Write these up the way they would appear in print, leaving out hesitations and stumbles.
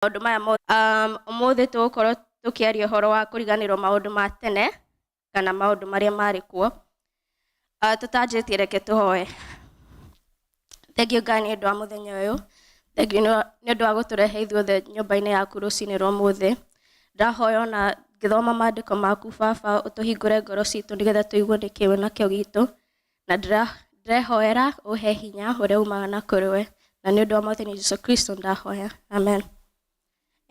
maũndũ maya ũmũthĩ tũgũkorwo tũkĩaria ũhoro wa kũriganĩrwo maũndũ ma tene kana maũndũ marĩa marĩ kuo. Tũtanjĩtie reke tũhoe. Thengiũ Ngai nĩ ũndũ wa mũthenya ũyũ, thengiũ nĩ ũndũ wa gũtũrehe ithuothe nyũmba-inĩ yaku rũcinĩ rwa ũmũthĩ. Ndahoya ona ngĩthoma maandĩko maku Baba, ũtũhingũre ngoro citũ nĩgetha tũigue nĩkĩ wĩ nakĩo gitũ, na ndĩrehoera ũhe hinya ũrĩa umaga na kũrĩ we, na nĩ ũndũ wa Mwathani Jesũ Kristo ndahoya, amen.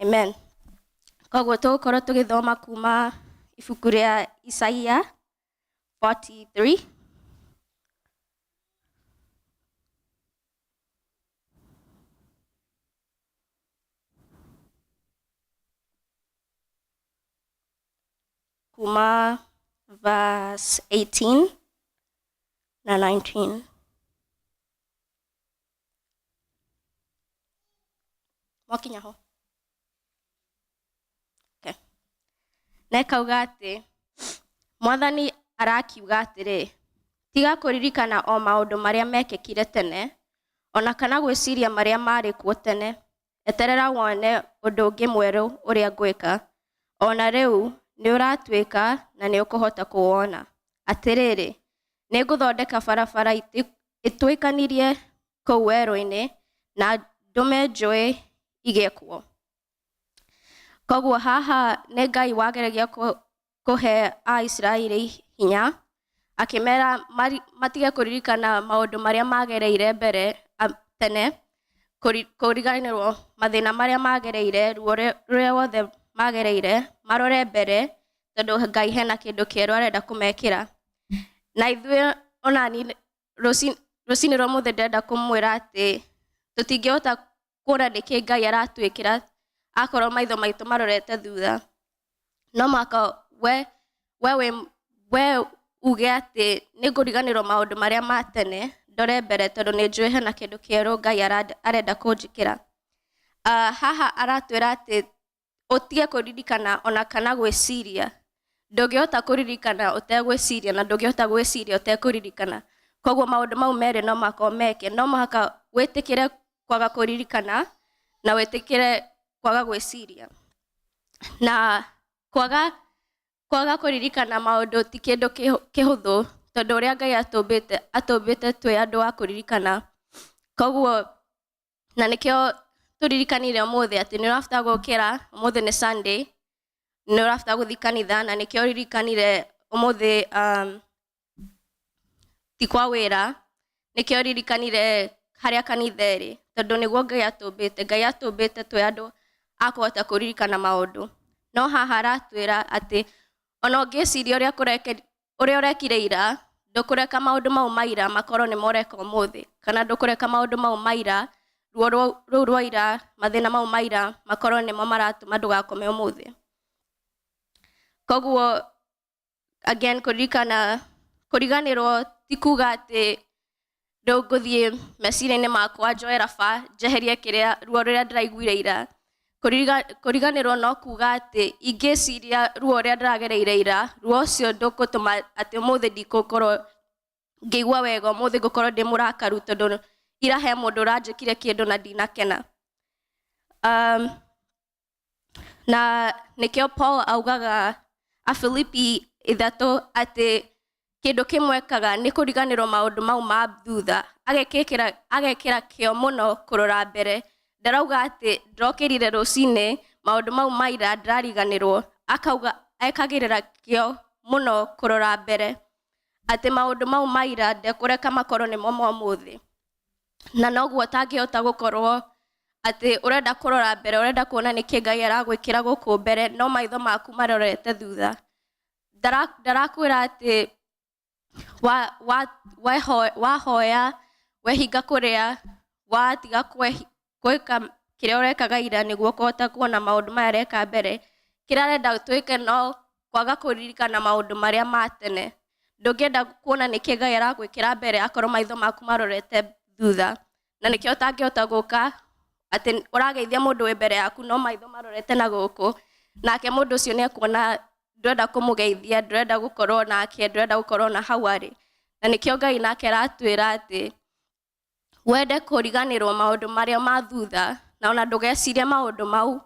Amen. Koguo tũgũkorwo tũgĩthoma kuma ibuku rĩa Isaia 43. Kuma verse 18 na 19. Mwakinya ho. Okay. Na kauga atĩ Mwathani arakiuga atĩrĩ, tiga kũririkana o maũndũ marĩa mekĩkire tene, ona kana gwĩciria marĩa marĩ kuo tene. Eterera wone ũndũ ũngĩ mwerũ ũrĩa ngwĩka, ona rĩu nĩ ũratuĩka na nĩ ũkũhota kuwona. Atĩrĩrĩ, nĩ ngũthondeka barabara ituĩkanirie kũu werũ-inĩ na ndũme njũĩ igĩe kuo. Koguo haha nĩ Ngai wageragia kũhe Aisiraeli hinya, akĩmera matige kũririkana maũndũ marĩa magereire mbere tene, kũriganĩrwo mathĩna marĩa magereire, ruo rũrĩa wothe magereire, marore mbere tondũ Ngai hena kĩndũ kĩerũ arenda kũmekĩra. Na ithuĩ onani rũcinĩ rwa ũmũthĩ ndĩrenda kũmwĩra atĩ tũtingĩhota kuona nĩkĩ Ngai aratwĩkĩra akorwo maitho maitũ marorete thutha. No mũhaka we uge atĩ nĩ ngũriganĩrwo maũndũ marĩa ma tene, ndore mbere tondũ nĩ njũĩ hena kĩndũ kĩerũ Ngai arenda kũnjĩkĩra. Haha aratwĩra atĩ ũtige kũririkana ona kana gwĩciria. Ndũngĩhota kũririkana ũtegwĩciria na ndũngĩhota gwĩciria ũtekũririkana. Koguo maũndũ mau merĩ no mũhaka ũmeke. No mũhaka wĩtĩkĩre kwaga kũririkana na wĩtĩkĩre kwaga gwĩciria. Na kwaga kũririkana maũndũ ti kĩndũ kĩhũthũ tondũ ũrĩa Ngai atũmbĩte twĩ andũ wa kũririkana. Koguo na nĩkĩo tũririkanire ũmũthĩ atĩ nĩ ũrabatara gũkĩra, ũmũthĩ nĩ Sunday, nĩ ũrabatara gũthiĩ kanitha, na nĩkĩo ririkanire ũmũthĩ ti kwa wĩra, nĩkĩo ririkanire harĩa kanitha ĩrĩ, tondũ nĩguo Ngai atũmbĩte. Ngai atũmbĩte twĩ andũ a kũhota kũririkana maũndũ. No haha aratwĩra atĩ ona ũngĩciria ũrĩa ũrekire ira, ndũkũreka maũndũ mau ma ira makorwo nĩ moreka ũmũthĩ, kana ndũkũreka maũndũ mau ma ira, ruo rũu rwa ira, mathĩna mau ma ira makorwo nĩmo maratũma ndũgakome ũmũthĩ. Koguo again kũriganĩrwo ti kuga atĩ ndũngũthiĩ meciria-inĩ makwa njoe raba njeherie ruo rũrĩa ndĩraiguire ira. Kũriganĩrwo no kuga atĩ ingĩciria ruo rũrĩa ndĩragereire ira, ruo ũcio ndũgũtũma atĩ ũmũthĩ ndikũkorwo ngĩigua wega, ũmũthĩ ngũkorwo ndĩ mũrakaru tondũ ira he mũndũ ũranjĩkire kĩndũ na ndinakena. Na nĩkĩo Paul augaga Afilipi 3 atĩ kĩndũ kĩmwekaga nĩ kũriganĩrwo maũndũ mau ma thutha, agekĩra kĩo mũno kũrora mbere. Ndarauga atĩ ndokĩrire rũcinĩ maũndũ mau ma ira ndĩrariganĩrwo, akauga ekagĩrĩra kĩo mũno kũrora mbere atĩ maũndũ mau ma ira ndekũreka makorwo nĩmo ũmũthĩ. Na noguo ũtangĩhota gũkorwo atĩ ũrenda kũrora mbere, ũrenda kuona nĩkĩ Ngai aragwĩkĩra gũkũ mbere, no maitho maku marorete thutha. Ndarakwĩra atĩ wahoya, wehinga kũrĩa, watiga gwĩka kĩrĩa ũrekaga ira nĩguo kũhota kuona maũndũ maya areka mbere. Kĩrĩa arenda twĩke no kwaga kũririkana maũndũ marĩa ma tene. Ndũngĩenda kuona nĩkĩ Ngai aragwĩkĩra mbere akorwo maitho maku marorete thutha. Na nĩkĩo ũtangĩhota gũka atĩ ũrageithia mũndũ wĩ mbere yaku no maitho marorete na gũkũ, nake mũndũ ũcio nĩ ekuona ndũrenda kũmũgeithia, ndũrenda gũkorwo nake, ndũrenda gũkorwo na hau arĩ. Na nĩkĩo Ngai nake aratwĩra atĩ wende kũriganĩrwo maũndũ marĩa ma thutha na ona ndũgecirie maũndũ mau,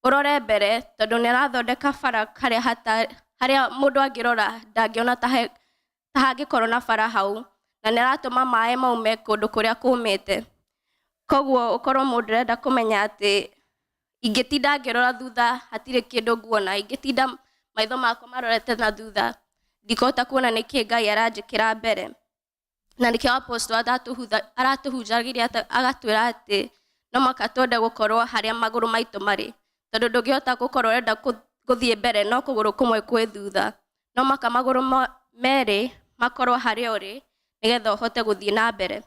ũrore mbere tondũ nĩarathondeka bara harĩa mũndũ angĩrora ndangĩona ta hangĩkorwo na bara hau, na nĩaratũma maĩ maume kũndũ kũrĩa kũmĩte. Koguo ũkorwo mũndũ ũrenda kũmenya atĩ ingĩtinda ngĩrora thutha hatirĩ kĩndũ nguona, ingĩtinda maitho makwa marorete na thutha ndikũhota kuona nĩkĩ Ngai aranjĩkĩra mbere. Na nĩkĩo apostle aratũhunjagĩria agatwĩra atĩ no mũhaka twende gũkorwo harĩa magũrũ maitũ marĩ, tondũ ndũngĩhota gũkorwo ũrenda gũthiĩ mbere no kũgũrũ kũmwe kwĩ thutha. No mũhaka magũrũ merĩ makorwo harĩa ũrĩ nĩgetha ũhote gũthiĩ na mbere.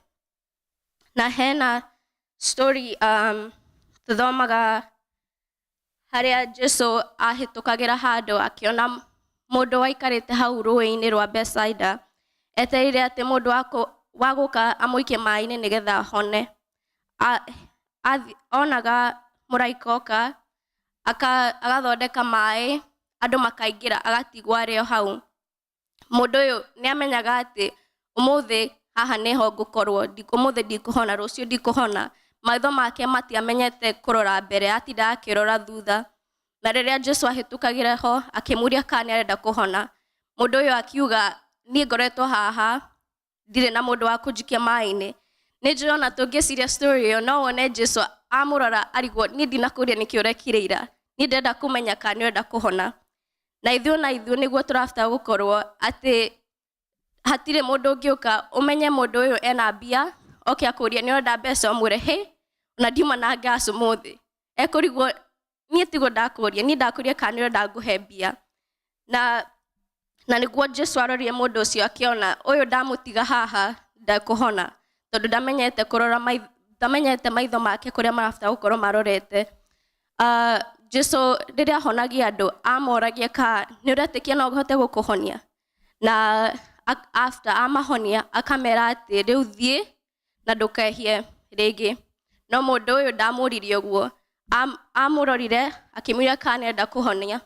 Na hena story tũthomaga harĩa Jesũ ahĩtũkagĩra handũ akĩona mũndũ waikarĩte hau rũĩ-inĩ rwa Betsaida, etereire atĩ mũndũ wa gũka amũikie maĩ-inĩ nĩgetha ahone. Onaga mũraika oka agathondeka maĩ, andũ makaingĩra, agatigwo arĩ o hau. Mũndũ ũyũ nĩamenyaga atĩ ũmũthĩ haha nĩho ngũkorwo, ũmũthĩ ndikũhona, rũciũ ndikũhona. Maitho make matiamenyete kũrora mbere, atindaga akĩrora thutha. Na rĩrĩa Jesũ ahĩtũkagĩra ho akĩmũria kana nĩarenda kũhona, mũndũ ũyũ akiuga niĩ ngoretwo haha ndirĩ na mũndũ wa kũnjikia maĩ-inĩ. Nĩnjũĩ ona tũngĩciria story ĩyo no wone Jesũ amũrora arigwo niĩ ndinakũria nĩkĩ ũrekire ira, niĩ ndĩrenda kũmenya kana nĩũrenda kũhona. Na ithuĩ nĩguo tũrabatara gũkorwo atĩ hatirĩ mũndũ ũngĩũka ũmenye mũndũ ũyũ ena mbia, oke akũria nĩũrenda mbeca ũmwĩre hĩ ona ndiuma na gas ũmũthĩ. Ekũrigwo niĩ tiguo ndakũria, niĩ ndakũria kana nĩũrenda ngũhe mbia. Na nĩguo Jesũ arorie mũndũ ũcio akĩona ũyũ ndamũtiga haha ndekũhona, tondũ ndamenyete maitho make kũrĩa marabatara gũkorwo marorete. Jesũ rĩrĩa ahonagia andũ amoragia kana nĩũretĩkia no ũhote gũkũhonia, na after amahonia akamera atĩ rĩu thiĩ na ndũkehie rĩngĩ. No mũndũ ũyũ ndamũririe ũguo, amũrorire akĩmũria kana nĩarenda kũhonia,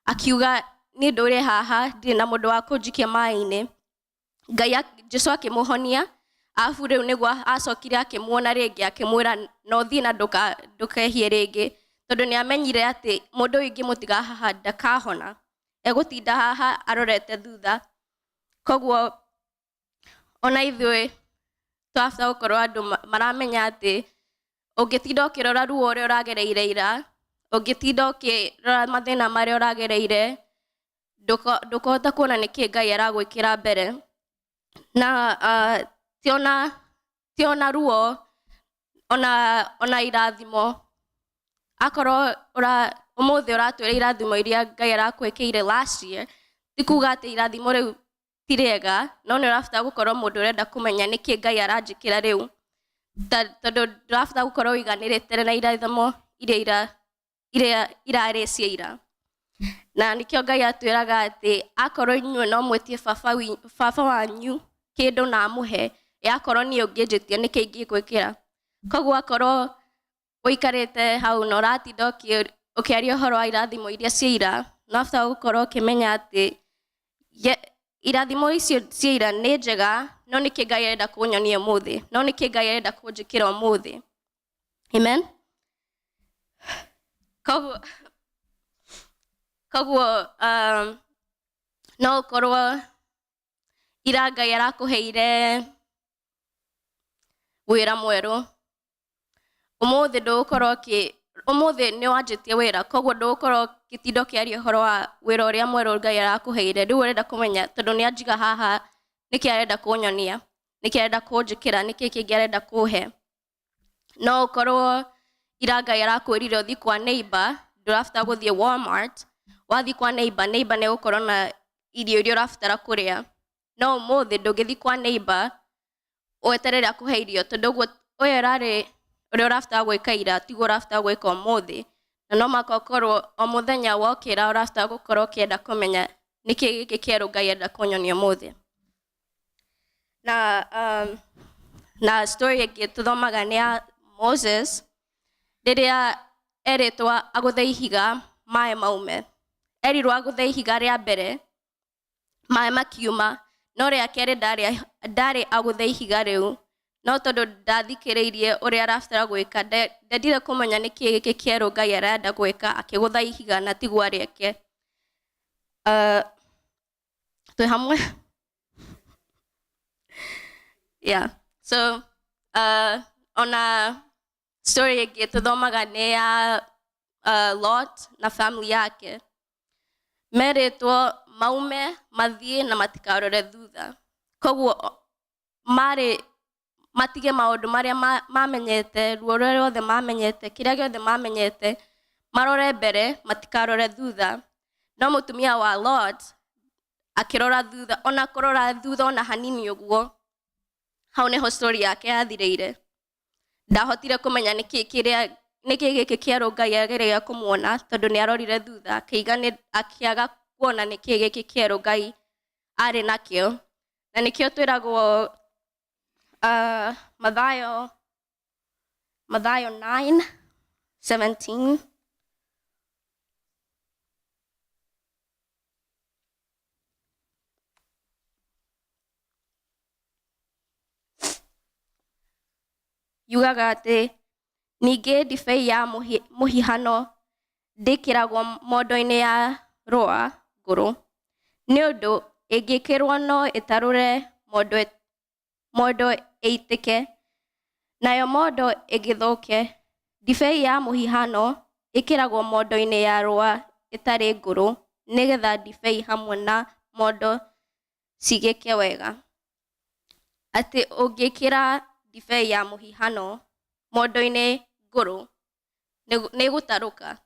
akiuga niĩ ndũrĩ haha ndirĩ na mũndũ wa kũnjikia maĩ-inĩ. Jesũ akĩmũhonia, arabu rĩu nĩguo acokire akĩmuona rĩngĩ akĩmwĩra no thiĩ na ndũkehie rĩngĩ, tondũ nĩamenyire atĩ mũndũ ũyũ ingĩmũtiga haha ndakahona, egũtinda haha arorete thutha. Koguo ona ithuĩ tũrabatara gũkorwo andũ maramenya atĩ ũngĩtinda ũkĩrora ruo ũrĩa ũragereire ira, ũngĩtinda ũkĩrora mathĩna marĩa ũragereire, ndũkũhota kuona nĩkĩ Ngai aragwĩkĩra mbere. Na ti ona ruo, ona irathimo. Akorwo ũmũthĩ ũratwĩra irathimo iria Ngai arakwĩkĩire last year, ti kuga atĩ irathimo rĩu ti rĩega, no nĩũrabatara gũkorwo mũndũ ũrenda kũmenya nĩkĩ Ngai aranjĩkĩra rĩu, tondũ ndũrabatara gũkorwo ũiganĩrĩte na irathimo iria irarĩ cia ira. Na nĩkĩo Ngai atwĩraga atĩ akorwo inyuĩ no mwĩtie baba wanyu kĩndũ na amũhe, akorwo niĩ ũngĩnjĩtia nĩkĩ ingĩgwĩkĩra. Koguo akorwo ũikarĩte hau na ũratinda ũkĩaria ũhoro wa irathimo iria cia ira, nĩũrabatara gũkorwo ũkĩmenya atĩ irathimo icio cia ira nĩ njega, no nĩkĩ Ngai arenda kũnyonia ũmũthĩ, no nĩkĩ Ngai arenda kũnjĩkĩra ũmũthĩ. Amen. Koguo no ũkorwo ira Ngai arakũheire wĩra mwerũ, ũmũthĩ nĩwanjĩtie wĩra, koguo ndũgũkorwo ũgĩtinda ũkĩaria ũhoro wa wĩra ũrĩa mwerũ Ngai arakũheire. Rĩu ũrenda kũmenya tondũ nĩanjiga haha nĩkĩ arenda kũnyonia, nĩkĩ arenda kũnjĩkĩra, nĩkĩ kĩngĩ arenda kũhe. No ũkorwo ira Ngai arakwĩrire ũthiĩ kwa neighbor, ndũrabatara gũthiĩ Walmart. Wathiĩ kwa neighbor nĩgũkorwo na irio iria ũrabatara kũrĩa. No ũmũthĩ ndũngĩthiĩ kwa neighbor weterere akũhe irio, tondũ ũyũ ũrĩa ũrabatara gwĩka ira tiguo ũrabatara gwĩka ũmũthĩ. Na no mũhaka ũkorwo o mũthenya wokĩra ũrabatara gũkorwo ũkĩenda kũmenya nĩkĩ gĩkĩ kĩerũ Ngai arenda kũnyonia ũmũthĩ. Na story ĩngĩ tũthomaga nĩ ya Moses, rĩrĩa erĩtwo agũthe ihiga maĩ maume. Erirwo agũthe ihiga rĩa mbere maĩ makiuma, no rĩa kerĩ ndarĩ agũthe ihiga rĩu, no tondu ndathikiriirie uria arabatara gwika ndendire kumenya niki giki kieru Ngai arenda gwika akigutha ihiga na tigwa rieke twi hamwe yeah so ona story ingi tuthomaga ni ya Lot na family yake meritwo maume mathie na matikarore thutha koguo matige maundu maria mamenyete ruo ruothe mamenyete kiria giothe mamenyete marore mbere matikarore thutha no mutumia wa Lot akirora thutha ona kurora thutha ona hanini uguo hau neho story yake yathirire ndahotire kumenya niki giki kieru Ngai agereire kumuona tondu ni arorire thutha akiaga kuona niki giki kieru Ngai ari nakio na nikio twiragwo Mathayo 9:17 yugaga ati ningi ndibei ya muhihano ndikiragwo mondo-ini ya rũa ngũrũ ni undu ingikirwo no itarure mondo eitike nayo mondo igithuke ndibei ya muhihano ikiragwo mondo-ini ya rũa itari ngũrũ nigetha ndibei hamwe na mondo cigike wega ati ungikira ndibei ya muhihano mondo-ini ngũrũ ni gutaruka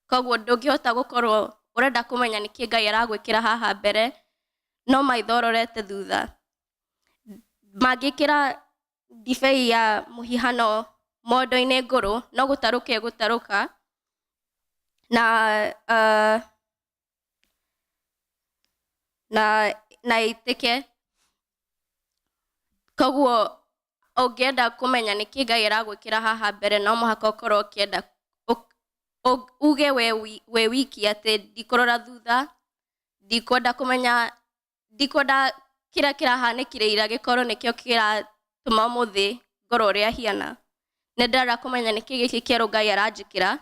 koguo ndungihota gukorwo urenda kumenya niki Ngai aragwikira haha mbere no maithororete thutha magikira ndibei ya muhihano mondo-ini ngũrũ no gutaruka na itike koguo ungienda kumenya niki Ngai aragwikira haha mbere no muhaka ukorwo ukienda uge we wiki ati ndikurora thutha ndikwenda kumenya ndikwenda kiria kirahanikire ira gikorwo nikio kiratuma muthi ngoro uria hiana nindenda kumenya niki giki kieru Ngai aranjikira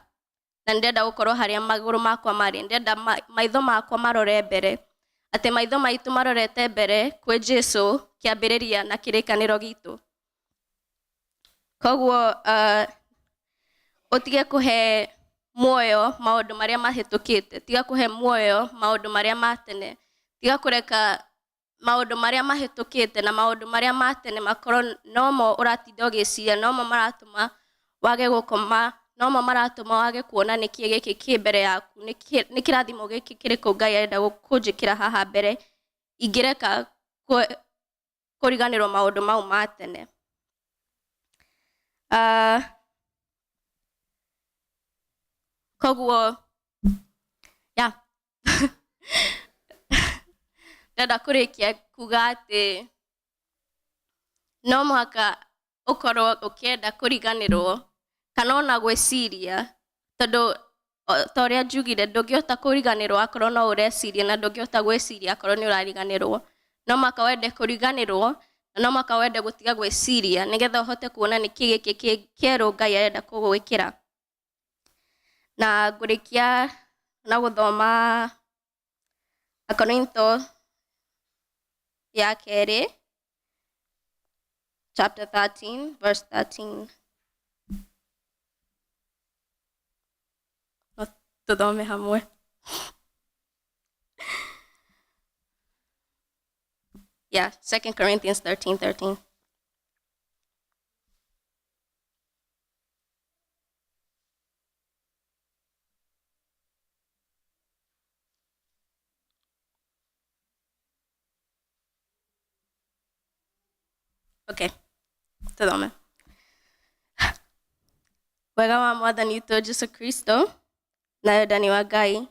na ndenda gukorwo haria maguru makwa mari ndenda maitho makwa marore mbere ati maitho maitu marorete mbere kwi Jesu kiambiriria na kirikaniro gitu koguo utige kuhe muoyo maundu maria mahitukite tiga kuhe muoyo maundu maria matene tiga kureka maundu maria mahitukite na maundu maria matene makorwo nomo uratinda ugiciria nomo maratuma wage gukoma nomo maratuma wage kuona niki giki ki mbere yaku nikirathimo giki kiriku Ngai arenda kunjikira haha mbere ingireka kuriganirwo maundu mau matene koguo ya ndenda kurikia kuga ati no muhaka ukorwo ukienda kuriganirwo kana ona gwiciria tondu toria njugire ndungihota kuriganirwo akorwo no ureciria na ndungihota gwiciria akorwo ni urariganirwo no muhaka wende kuriganirwo no muhaka wende gutiga gwiciria nigetha uhote kuona niki giki kieru Ngai arenda kugwikira na ngurikia na guthoma Akorinto ya keri chapter 13 verse 13 tuthome hamwe yeah 2 Corinthians 13:13 Okay, tuthome. Wega wa Mwathani witũ Jesu Kristo na wendani wa Ngai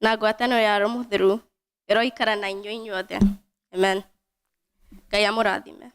na ngwatanĩro ya Roho Mũtheru ĩroikara na inyuĩ inyuothe. Amen. Ngai amũrathime.